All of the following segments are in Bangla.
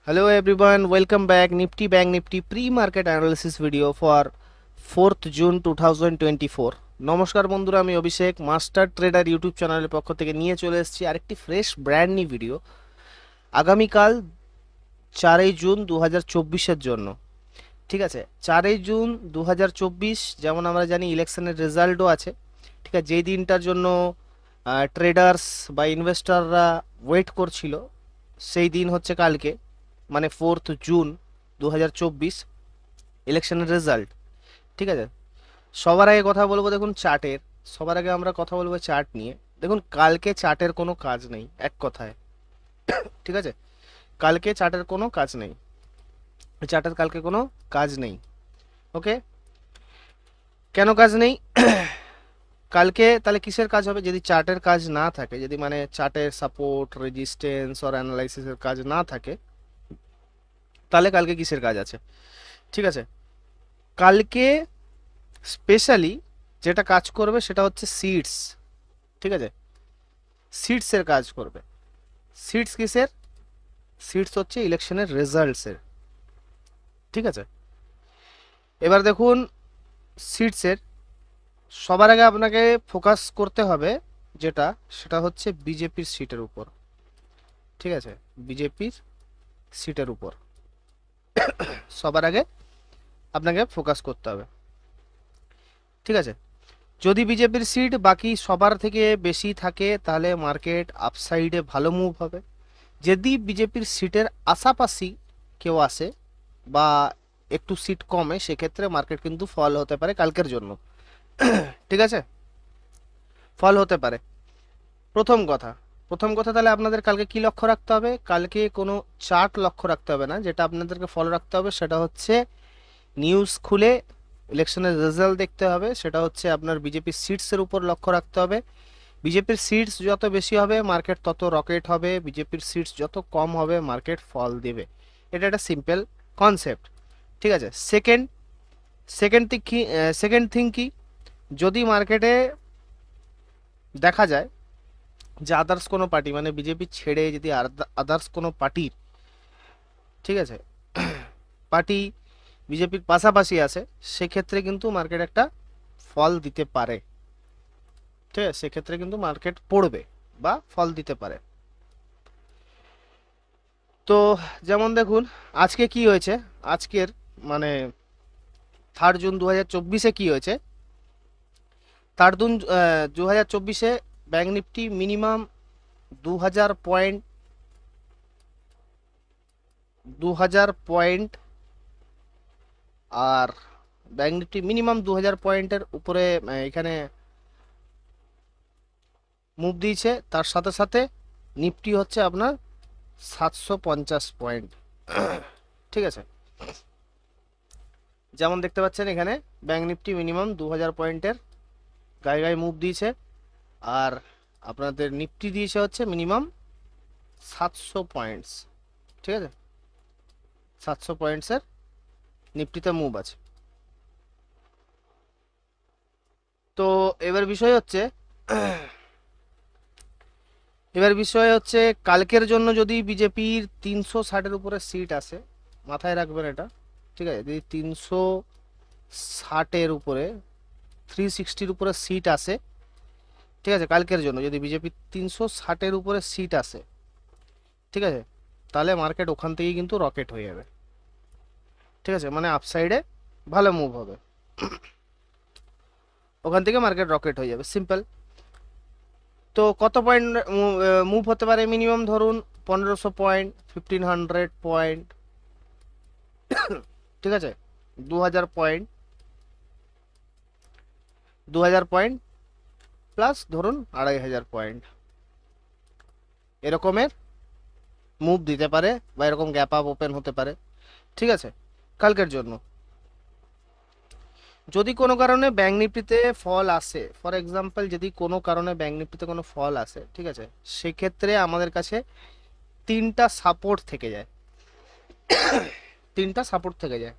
Hello everyone, welcome back. Nifty Bank Nifty pre-market analysis video for 4th June 2024. নমস্কার বন্ধুরা, আমি অভিষেক মাস্টার ট্রেডার ইউটিউব চ্যানেলের পক্ষ থেকে নিয়ে চলে এসেছি আরেকটি ফ্রেশ ব্র্যান্ড নিউ ভিডিও আগামীকাল 4ই জুন 2024-এর জন্য। ঠিক আছে, 4ই জুন 2024 যেমন আমরা জানি ইলেকশনের রেজাল্টও আছে। ঠিক আছে, যেই দিনটার জন্য ট্রেডার্স বা ইনভেস্টররা ওয়েট করছিল সেই দিন হচ্ছে কালকে, মানে 4th জুন 2024 ইলেকশনের রেজাল্ট। ঠিক আছে, সবার আগে কথা বলবো দেখুন চার্টের। সবার আগে আমরা কথা বলবো চার্ট নিয়ে। দেখুন কালকে চার্টের কোনো কাজ নেই, এক কথায়। ঠিক আছে, কালকে চার্টের কোনো কাজ নেই, চার্টের কালকে কোনো কাজ নেই। ওকে, কেন কাজ নেই? কালকে তাহলে কিসের কাজ হবে? যদি চার্টের কাজ না থাকে, যদি মানে চার্টের সাপোর্ট রেজিস্ট্যান্স আর অ্যানালাইসিসের কাজ না থাকে, তাহলে কালকে কিসের কাজ আছে? ঠিক আছে, কালকে স্পেশালি যেটা কাজ করবে সেটা হচ্ছে সিডস। ঠিক আছে, সিডসের কাজ করবে। সিডস কিসের? সিডস হচ্ছে ইলেকশনের রেজাল্টসের। ঠিক আছে, এবার দেখুন সিডসের সবার আগে আপনাকে ফোকাস করতে হবে যেটা, সেটা হচ্ছে বিজেপির সিটের উপর। ঠিক আছে, বিজেপির সিটের উপর সবার আগে আপনাকে ফোকাস করতে হবে। ঠিক আছে, যদি বিজেপির সিট বাকি সবার থেকে বেশি থাকে তাহলে মার্কেট আপসাইডে ভালো মুভ হবে। যদি বিজেপির সিটের আশাপাশি কেউ আসে বা একটু সিট কমে, সেক্ষেত্রে মার্কেট কিন্তু ফল হতে পারে কালকের জন্য। ঠিক আছে, ফল হতে পারে। প্রথম কথা তাহলে আপনাদের কালকে কি লক্ষ্য রাখতে হবে? কালকে কোনো চার্ট লক্ষ্য রাখতে হবে না, যেটা আপনাদেরকে ফলো রাখতে হবে সেটা হচ্ছে নিউজ খুলে ইলেকশনের রেজাল্ট দেখতে হবে। সেটা হচ্ছে আপনার বিজেপির সিটসের উপর লক্ষ্য রাখতে হবে। বিজেপির সিটস যত বেশি হবে মার্কেট তত রকেট হবে, বিজেপির সিটস যত কম হবে মার্কেট ফল দেবে। এটা একটা সিম্পল কনসেপ্ট। ঠিক আছে, সেকেন্ড থিং কি, যদি মার্কেটে দেখা যায় যে আদার্স কোনো পার্টি, মানে বিজেপি ছেড়ে যদি আদার্স কোনো পার্টির, ঠিক আছে, পার্টি বিজেপির পাশাপাশি আছে, সেক্ষেত্রে কিন্তু মার্কেট একটা ফল দিতে পারে। ঠিক আছে, সেক্ষেত্রে কিন্তু মার্কেট পড়বে বা ফল দিতে পারে। তো যেমন দেখুন আজকে কি হয়েছে, আজকের মানে 3rd জুন 2024-এ কি হয়েছে। 2024-এ bank Nifty minimum 2000 point 2000 point আর ব্যাঙ্ক নিফটি মিনিমাম 2000 পয়েন্টের উপরে এখানে মুভ দিয়েছে। তার সাথে সাথে নিফটি হচ্ছে আপনার 750 পয়েন্ট। ঠিক আছে, যেমন দেখতে পাচ্ছেন এখানে ব্যাঙ্ক নিফটি মিনিমাম 2000 পয়েন্টের গায়ে গায়ে মুভ দিয়েছে, আর আপনাদের নিফটি দিয়েছে হচ্ছে মিনিমাম 700 পয়েন্টস। ঠিক আছে, 700 পয়েন্টসের নিফটিতে মুভ আছে। তো এবার বিষয় হচ্ছে কালকের জন্য যদি বিজেপির 360-এর উপরে সিট আসে, মাথায় রাখবেন এটা। ঠিক আছে, যদি 360-এর উপরে 360-র উপরে সিট আসে, ঠিক আছে, কালকের জন্য যদি বিজেপির 360-এর উপরে সিট আসে, ঠিক আছে, তাহলে মার্কেট ওখান থেকেই কিন্তু রকেট হয়ে যাবে। ঠিক আছে, মানে আপসাইডে ভালো মুভ হবে, ওখান থেকে মার্কেট রকেট হয়ে যাবে, সিম্পল। তো কত পয়েন্ট মুভ হতে পারে? মিনিমাম ধরুন 1500 পয়েন্ট, 1500 পয়েন্ট। ঠিক আছে, 2000 পয়েন্ট, 2000 পয়েন্ট প্লাস ধরুন 2500 পয়েন্ট, এরকমের মুভ দিতে পারে বা এরকম গ্যাপ আপ ওপেন হতে পারে। ঠিক আছে, কালকের জন্য যদি কোনো কারণে ব্যাঙ্ক নিফটিতে ফল আসে, ফর এক্সাম্পল যদি কোনো কারণে ব্যাঙ্ক নিফটিতে কোনো ফল আসে, ঠিক আছে, সেক্ষেত্রে আমাদের কাছে তিনটা সাপোর্ট থেকে যায়। তিনটা সাপোর্ট থেকে যায়।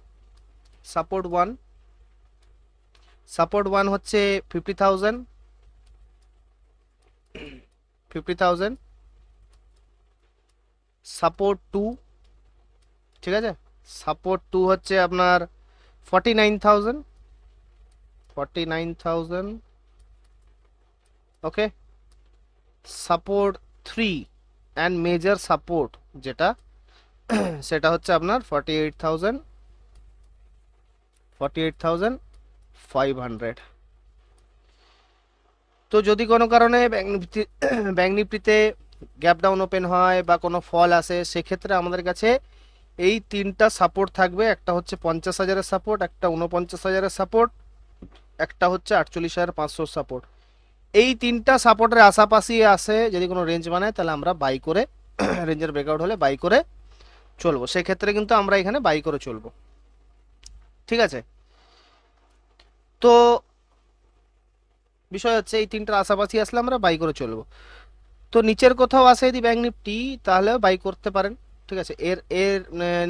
সাপোর্ট ওয়ান হচ্ছে 50,000, 50,000। সাপোর্ট টু ঠিক আছে। সাপোর্ট 2 হচ্ছে আপনার 49,000, 49,000। ওকে। সাপোর্ট 3 অ্যান্ড মেজর সাপোর্ট যেটা সেটা হচ্ছে আপনার 48,000, 48,500। তো যদি কোনো কারণে ব্যাংক নিফটিতে গ্যাপ ডাউন ওপেন হয় বা কোনো ফল আসে, সেক্ষেত্রে আমাদের কাছে এই তিনটা সাপোর্ট থাকবে। একটা হচ্ছে 50,000-এর সাপোর্ট, একটা 49,000-এর সাপোর্ট, একটা হচ্ছে 48,500 সাপোর্ট। এই তিনটা সাপোর্টের আশাপাশি আসে, যদি কোনো রেঞ্জ বানায় তাহলে আমরা বাই করে রেঞ্জের ব্রেকআউট হলে বাই করে চলবো। সেক্ষেত্রে কিন্তু আমরা এখানে বাই করে চলবো। ঠিক আছে। তো বিষয় হচ্ছে এই তিনটার আশাপাশি আসলে আমরা বাই করে চলবো। তো নিচের কোথাও আসে যদি ব্যাংক নিফটি, তাহলে বাই করতে পারেন। ঠিক আছে। এর এর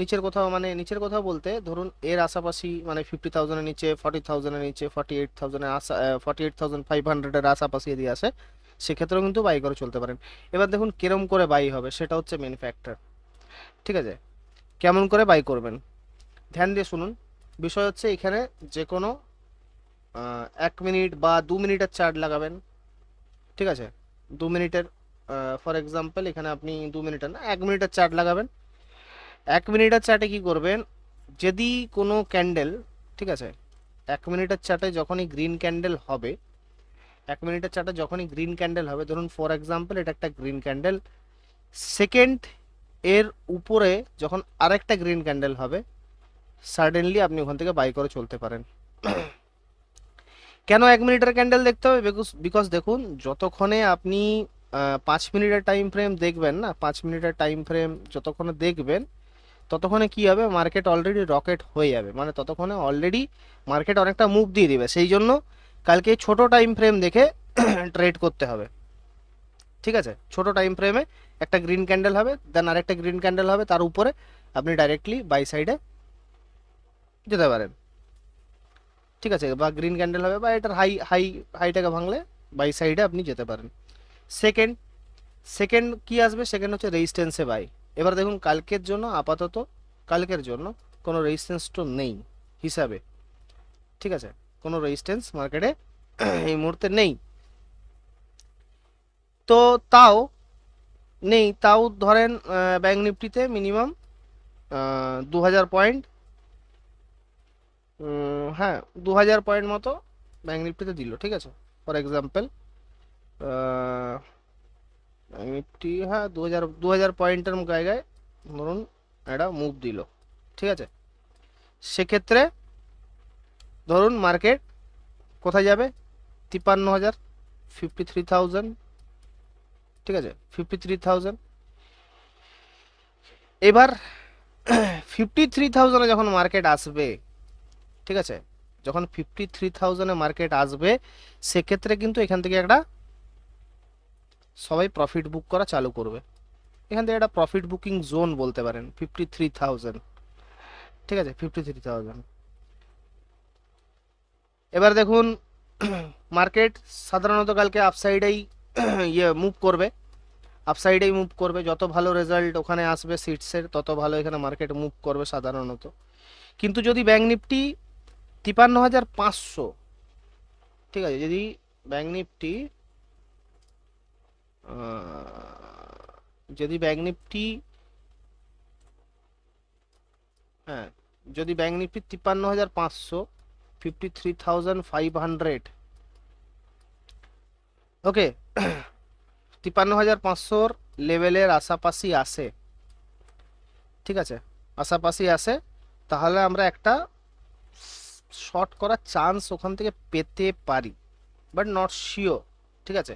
নিচের কোথাও, মানে নিচের কোথাও বলতে ধরুন এর আশাপাশি, মানে 50,000-এর নিচে, 40,000-এর নিচে, 48,000-এর 48,500-এর আশাপাশি যদি আসে, সেক্ষেত্রেও কিন্তু বাই করে চলতে পারেন। এবার দেখুন কিরম করে বাই হবে, সেটা হচ্ছে মেন ফ্যাক্টর। ঠিক আছে। কেমন করে বাই করবেন ধ্যান দিয়ে শুনুন। বিষয় হচ্ছে এখানে যে কোনো 1 মিনিট বা 2 মিনিটের চার্ট লাগাবেন। ঠিক আছে। 2 মিনিটের, ফর এক্সাম্পল এখানে আপনি 2 মিনিটের না, 1 মিনিটের চার্ট লাগাবেন। 1 মিনিটের চার্টে কি করবেন, যদি কোনো ক্যান্ডেল, ঠিক আছে, 1 মিনিটের চার্টে যখনই গ্রিন ক্যান্ডেল হবে, 1 মিনিটের চার্টে যখনই গ্রিন ক্যান্ডেল হবে, ধরুন ফর এক্সাম্পল এটা একটা গ্রিন ক্যান্ডেল, সেকেন্ড এর উপরে যখন আরেকটা গ্রিন ক্যান্ডেল হবে, সাডেনলি আপনি ওখান থেকে বাই করে চলতে পারেন। কেন 1 মিনিটের ক্যান্ডেল দেখতে হবে? বিকজ দেখুন, যতক্ষণে আপনি 5 মিনিটের টাইম ফ্রেম দেখবেন না, 5 মিনিটের টাইম ফ্রেম যতক্ষণে দেখবেন, ততক্ষণে কি হবে, মার্কেট অলরেডি রকেট হয়ে যাবে, মানে ততক্ষণে অলরেডি মার্কেট অনেকটা মুভ দিয়ে দিবে। সেই জন্য কালকে ছোট টাইম ফ্রেম দেখে ট্রেড করতে হবে। ঠিক আছে। ছোট টাইম ফ্রেমে একটা গ্রিন ক্যান্ডেল হবে, দেন আরেকটা গ্রিন ক্যান্ডেল হবে, তার উপরে আপনি ডাইরেক্টলি বাই সাইডে যেতে পারেন। ঠিক আছে। বা গ্রিন ক্যান্ডেল হবে বা এটার হাইটাকে ভাঙলে বাই সাইডে আপনি যেতে পারেন। সেকেন্ড সেকেন্ড কি আসবে, সেকেন্ড হচ্ছে রেজিস্ট্যান্সে বাই। এবার দেখুন কালকের জন্য, আপাতত কালকের জন্য কোনো রেজিস্ট্যান্স তো নেই হিসাবে। ঠিক আছে। কোনো রেজিস্ট্যান্স মার্কেটে এই মুহূর্তে নেই। তো তাও নেই, তাও ধরেন ব্যাংক নিফটিতে মিনিমাম 2,000 পয়েন্ট, হ্যাঁ 2,000 পয়েন্ট মতো ব্যাংক নিফটিতে দিল। ঠিক আছে। ফর এক্সাম্পল নিফটি, হ্যাঁ 2,000 পয়েন্টের জায়গায় ধরুন একটা মুভ দিল। ঠিক আছে। সেক্ষেত্রে ধরুন মার্কেট কোথায় যাবে, 53,000, 53,000। ঠিক আছে। 53,000। এবার 53,000-এ যখন মার্কেট আসবে, ঠিক আছে, যখন 53,000-এ মার্কেট আসবে, সেক্ষেত্রে কিন্তু এখান থেকে একটা সবাই প্রফিট বুক করা চালু করবে। এখান থেকে একটা প্রফিট বুকিং জোন বলতে পারেন 53,000। ঠিক আছে। 53,000। এবার দেখুন মার্কেট সাধারণত কালকে আপসাইডেই মুভ করবে, আপসাইডেই মুভ করবে। যত ভালো রেজাল্ট ওখানে আসবে সিটসের, তত ভালো এখানে মার্কেট মুভ করবে সাধারণত। কিন্তু যদি ব্যাংক নিফটি 53,500, ঠিক আছে, যদি ব্যাংক নিফটি যদি ব্যাংক নিফটি হ্যাঁ যদি ব্যাংক নিফটি 53,500, 53,500, ওকে, 53,500 লেভেলের আশাপাশি আসে, ঠিক আছে, আশাপাশি আসে, তাহলে আমরা একটা শর্ট করার চান্স ওখান থেকে পেতে পারি, বাট নট শিওর। ঠিক আছে।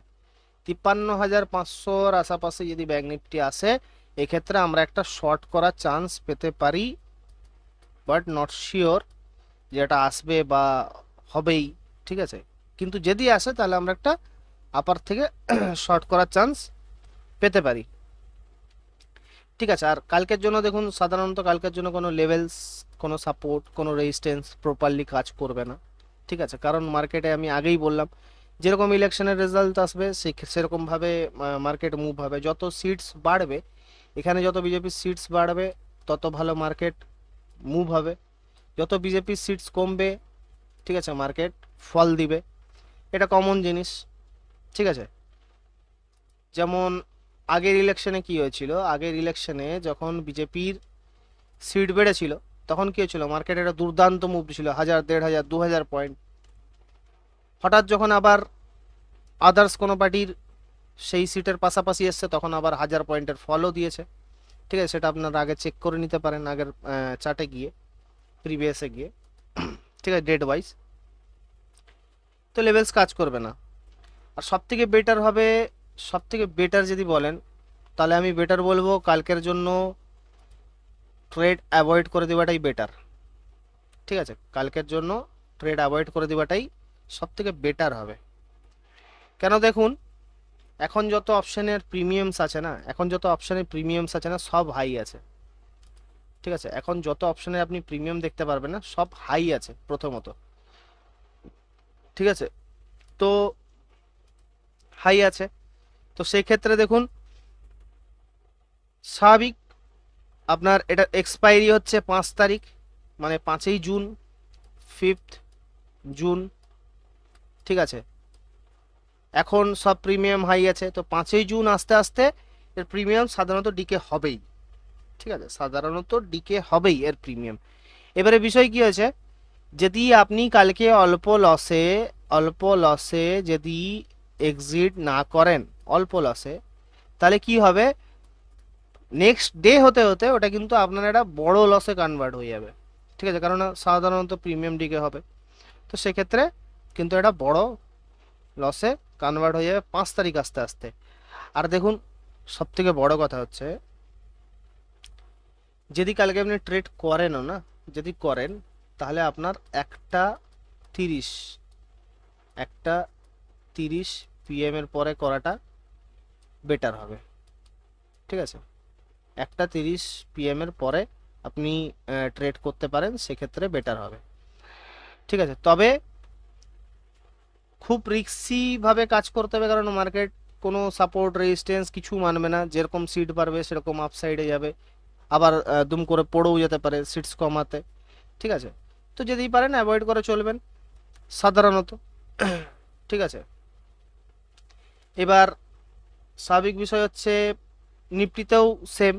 53,500-র আশাপাশি যদি ব্যাংক নিফটি আসে, এক্ষেত্রে আমরা একটা শর্ট করার চান্স পেতে পারি, বাট নট শিওর যে এটা আসবে বা হবেই। ঠিক আছে। কিন্তু যদি আসে তাহলে আমরা একটা আপার থেকে শর্ট করার চান্স পেতে পারি। ঠিক আছে। আর কালকের জন্য দেখুন, সাধারণত কালকের জন্য কোনো লেভেলস, কোনো সাপোর্ট, কোনো রেজিস্ট্যান্স প্রপারলি কাজ করবে না। ঠিক আছে। কারণ মার্কেটে আমি আগেই বললাম, যেরকম ইলেকশনের রেজাল্ট আসবে সেরকমভাবে মার্কেট মুভ হবে। যত সিটস বাড়বে, এখানে যত বিজেপির সিটস বাড়বে, তত ভালো মার্কেট মুভ হবে। যত বিজেপির সিটস কমবে, ঠিক আছে, মার্কেট ফল দিবে, এটা কমন জিনিস। ঠিক আছে, যেমন আগের ইলেকশনে কি হয়েছিল, আগের ইলেকশনে যখন বিজেপির সিট বেড়েছিল তখন কি হয়েছিল, মার্কেটে একটা দুর্দান্ত মুভ ছিল, 1000, 1500, 2000 পয়েন্ট। হঠাৎ যখন আবার আদার্স কোনো পার্টির সেই সিটের পাশাপাশি এসছে তখন আবার 1000 পয়েন্টের ফলও দিয়েছে। ঠিক আছে, সেটা আপনারা আগে চেক করে নিতে পারেন আগের চার্টে গিয়ে, প্রিভিয়াসে গিয়ে। ঠিক আছে, ডেট ওয়াইজ তো লেভেলস কাজ করবে না। আর সব থেকে বেটার হবে, সব থেকে বেটার যদি বলেন তাহলে আমি বেটার বলবো কালকের জন্য ট্রেড অ্যাভয়েড করে দেওয়াটাই বেটার। ঠিক আছে, কালকের জন্য ট্রেড অ্যাভয়েড করে দেওয়াটাই সব থেকে বেটার হবে। কেন দেখুন, এখন যত অপশানের প্রিমিয়ামস আছে না, এখন যত অপশানের প্রিমিয়ামস আছে না, সব হাই আছে। ঠিক আছে, এখন যত অপশানে আপনি প্রিমিয়াম দেখতে পারবেন না, সব হাই আছে প্রথমত। ঠিক আছে, তো হাই আছে, তো সেই ক্ষেত্রে দেখুন স্বাভাবিক আপনার এটা এক্সপায়ারি হচ্ছে 5 তারিখ, মানে 5ই জুন, 5th জুন। ঠিক আছে, এখন সব প্রিমিয়াম হাই আছে, তো 5ই জুন আস্তে আস্তে এর প্রিমিয়াম সাধারণত ডিকে হবেই। ঠিক আছে, সাধারণত ডিকে হবেই এর প্রিমিয়াম। এবারে বিষয় কি হয়েছে, যদি আপনি কালকে অল্প লসে যদি এক্সিট না করেন, অল্প লসে, তাহলে কি হবে, নেক্সট ডে হতে হতে ওটা কিন্তু আপনার একটা বড় লসে কনভার্ট হয়ে যাবে। ঠিক আছে, কারণ সাধারণত প্রিমিয়াম ডিকে হবে, তো সেক্ষেত্রে কিন্তু এটা বড় লসে কনভার্ট হয়ে যাবে 5 তারিখ আস্তে আস্তে। আর দেখুন সব থেকে বড় কথা হচ্ছে, যদি কালকে আপনি ট্রেড করেনও না, যদি করেন তাহলে আপনার 1টা 30, 1টা 30 PM এর পরে করাটা বেটার হবে। ঠিক আছে, 1টা 30 PM এর পরে আপনি ট্রেড করতে পারেন, সেক্ষেত্রে বেটার হবে। ঠিক আছে, তবে খুব রিস্কি ভাবে কাজ করতে হবে, কারণ মার্কেট কোনো সাপোর্ট রেজিস্ট্যান্স কিছু মানবে না, যেরকম সিট বাড়বে সেরকম আপসাইডে যাবে, আবার দুম করে পড়েও যেতে পারে সিটস কমাতে। ঠিক আছে, তো যদি পারেন অ্যাভয়েড করে চলবেন সাধারণত। ঠিক আছে, এবার স্বাভাবিক বিষয় হচ্ছে নিফটিতেও সেম,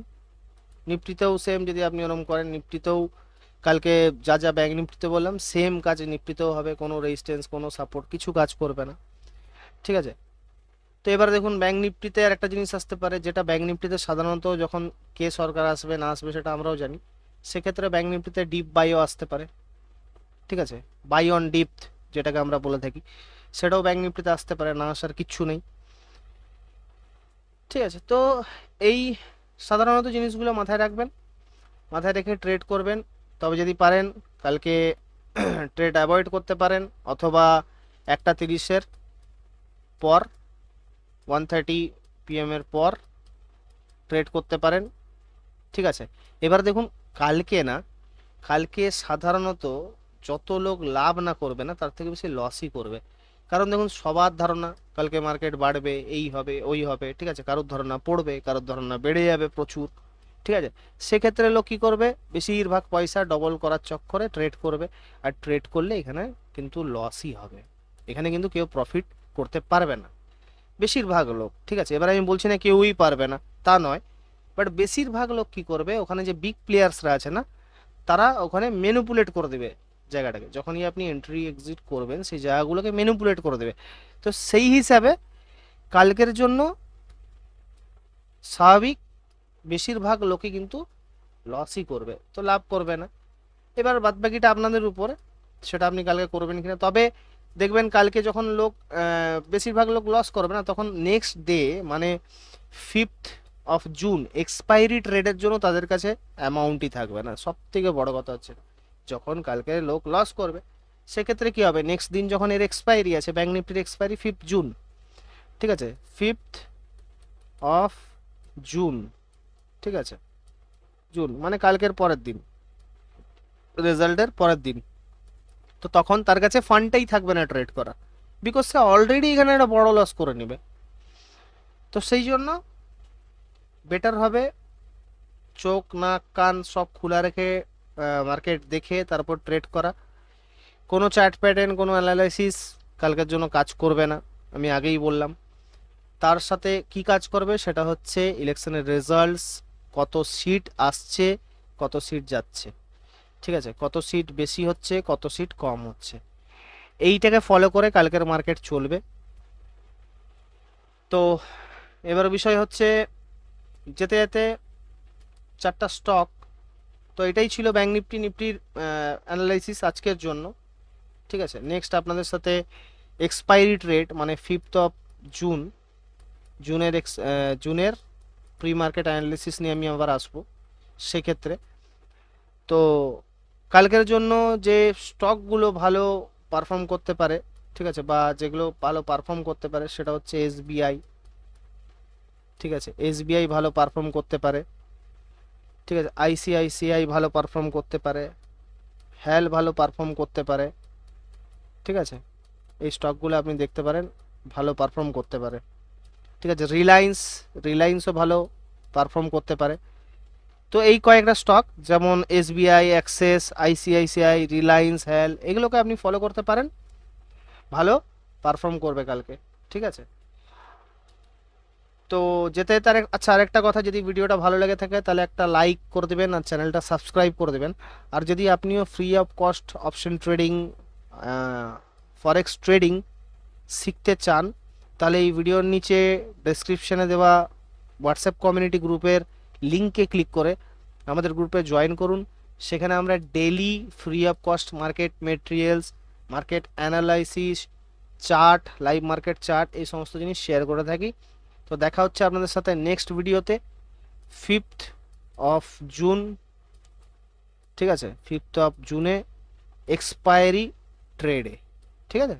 নিফটিতেও সেম যদি আপনি ওরকম করেন, নিফটিতেও কালকে যা যা ব্যাংক নিফটিতে বললাম সেম কাজ নিফটিতেও হবে, কোনো রেজিস্ট্যান্স কোনো সাপোর্ট কিছু কাজ করবে না। ঠিক আছে, তো এবার দেখুন ব্যাংক নিফটিতে আর একটা জিনিস আসতে পারে, যেটা ব্যাংক নিফটিতে সাধারণত যখন কে সরকার আসবে না আসবে সেটা আমরাও জানি, সেক্ষেত্রে ব্যাংক নিফটিতে ডিপ বাইও আসতে পারে। ঠিক আছে, বাই অন ডিপ যেটাকে আমরা বলে থাকি, সেটাও ব্যাংক নিফটিতে আসতে পারে, না আসার কিচ্ছু নেই। ঠিক আছে, তো এই সাধারণত জিনিসগুলো মাথায় রাখবেন, মাথায় রেখে ট্রেড করবেন। তবে যদি পারেন কালকে ট্রেড অ্যাভয়েড করতে পারেন, অথবা 1টা 30-এর পর, 1:30 PM এর পর ট্রেড করতে পারেন। ঠিক আছে, এবার দেখুন কালকে না, কালকে সাধারণত যত লোক লাভ না করবে না তার থেকে বেশি লসই করবে। কারণ দেখুন সবার ধারণা কালকে মার্কেট বাড়বে, এই হবে ওই হবে। ঠিক আছে, কারোর ধারণা পড়বে, কারোর ধারণা বেড়ে যাবে প্রচুর। ঠিক আছে, সেক্ষেত্রে লোক কী করবে, বেশিরভাগ পয়সা ডবল করার চক্করে ট্রেড করবে, আর ট্রেড করলে এখানে কিন্তু লসই হবে, এখানে কিন্তু কেউ প্রফিট করতে পারবে না বেশিরভাগ লোক। ঠিক আছে, এবার আমি বলছি না কেউই পারবে না, তা নয়, বাট বেশিরভাগ লোক কি করবে, ওখানে যে বিগ প্লেয়ার্সরা আছে না, তারা ওখানে ম্যানিপুলেট করে দেবে জায়গাটাকে, যখনই আপনি এন্ট্রি এক্সিট করবেন সেই জায়গাগুলোকে ম্যানিপুলেট করে দেবে। তো সেই হিসাবে কালকের জন্য স্বাভাবিক বেশিরভাগ লোকই কিন্তু লসই করবে, তো লাভ করবে না। এবার বাদবাকিটা আপনাদের উপরে, সেটা আপনি কালকে করবেন কিনা। তবে দেখবেন কালকে যখন লোক বেশিরভাগ লোক লস করবে না, তখন নেক্সট ডে মানে 5th এক্সপায়ারি ট্রেডের জন্য তাদের কাছে অ্যামাউন্টই থাকবে না। সব থেকে বড় কথা হচ্ছে যখন কালকে লোক লস করবে, সেক্ষেত্রে কি হবে, নেক্সট দিন যখন এর এক্সপায়ারি আছে, ব্যাংক নিফটির এক্সপায়ারি 5th জুন। ঠিক আছে, 5th জুন। ঠিক আছে, জুন মানে কালকের পরের দিন, রেজাল্টের পরের দিন। তো তখন তার কাছে ফান্ডটাই থাকবে না ট্রেড করা, বিকজ সে অলরেডি এখানে একটা বড় লস করে নেবে। তো সেই জন্য বেটার হবে চোখ নাক কান সব খোলা রেখে মার্কেট দেখে তারপর ট্রেড করা। কোনো চার্ট প্যাটার্ন, কোনো অ্যানালাইসিস কালকের জন্য কাজ করবে না, আমি আগেই বললাম। তার সাথে কি কাজ করবে সেটা হচ্ছে ইলেকশনের রেজাল্টস, কত সিট আসছে, কত সিট যাচ্ছে, ঠিক আছে, কত সিট বেশি হচ্ছে, কত সিট কম হচ্ছে, এইটাকে ফলো করে কালকের মার্কেট চলবে। তো এবার বিষয় হচ্ছে যেতে যেতে চারটা স্টক। তো এটাই ছিল ব্যাঙ্ক নিফটি নিফটির অ্যানালাইসিস আজকের জন্য, ঠিক আছে। নেক্সট আপনাদের সাথে এক্সপায়ারি ট্রেড মানে 5th অফ জুন, জুনের প্রি মার্কেট অ্যানালিসিস নিয়ে আমি আবার আসবো সেক্ষেত্রে। তো কালকের জন্য যে স্টকগুলো ভালো পারফর্ম করতে পারে, ঠিক আছে, বা যেগুলো ভালো পারফর্ম করতে পারে সেটা হচ্ছে এসবিআই, ঠিক আছে, এসবিআই ভালো পারফর্ম করতে পারে, ঠিক আছে, আইসিআইসিআই ভালো পারফর্ম করতে পারে, হ্যাল ভালো পারফর্ম করতে পারে, ঠিক আছে, এই স্টকগুলো আপনি দেখতে পারেন ভালো পারফর্ম করতে পারে, ঠিক আছে। রিলায়েন্সও ভালো পারফর্ম করতে পারে। তো এই কয়েকটা স্টক যেমন এসবিআই, অ্যাক্সেস, আইসিআইসিআই, রিলায়েন্স, হ্যাল, এগুলোকে আপনি ফলো করতে পারেন, ভালো পারফর্ম করবে কালকে, ঠিক আছে। তো যেতে যেতে আচ্ছা, আরেকটা কথা, যদি ভিডিওটা ভালো লেগে থাকে তাহলে একটা লাইক করে দেবেন আর চ্যানেলটা সাবস্ক্রাইব করে দেবেন। আর যদি আপনিও free of cost option trading, forex trading শিখতে চান তাহলে এই ভিডিওর নিচে ডেসক্রিপশনে দেওয়া হোয়াটসঅ্যাপ কমিউনিটি গ্রুপের লিঙ্কে ক্লিক করে আমাদের গ্রুপে জয়েন করুন। সেখানে আমরা daily free of cost market materials, market analysis, chart, live market chart, এই সমস্ত জিনিস শেয়ার করে থাকি। তো দেখা হচ্ছে আপনাদের সাথে নেক্সট ভিডিওতে 5th অফ জুন, ঠিক আছে, 5th অফ জুনে এক্সপায়ারি ট্রেডে, ঠিক আছে।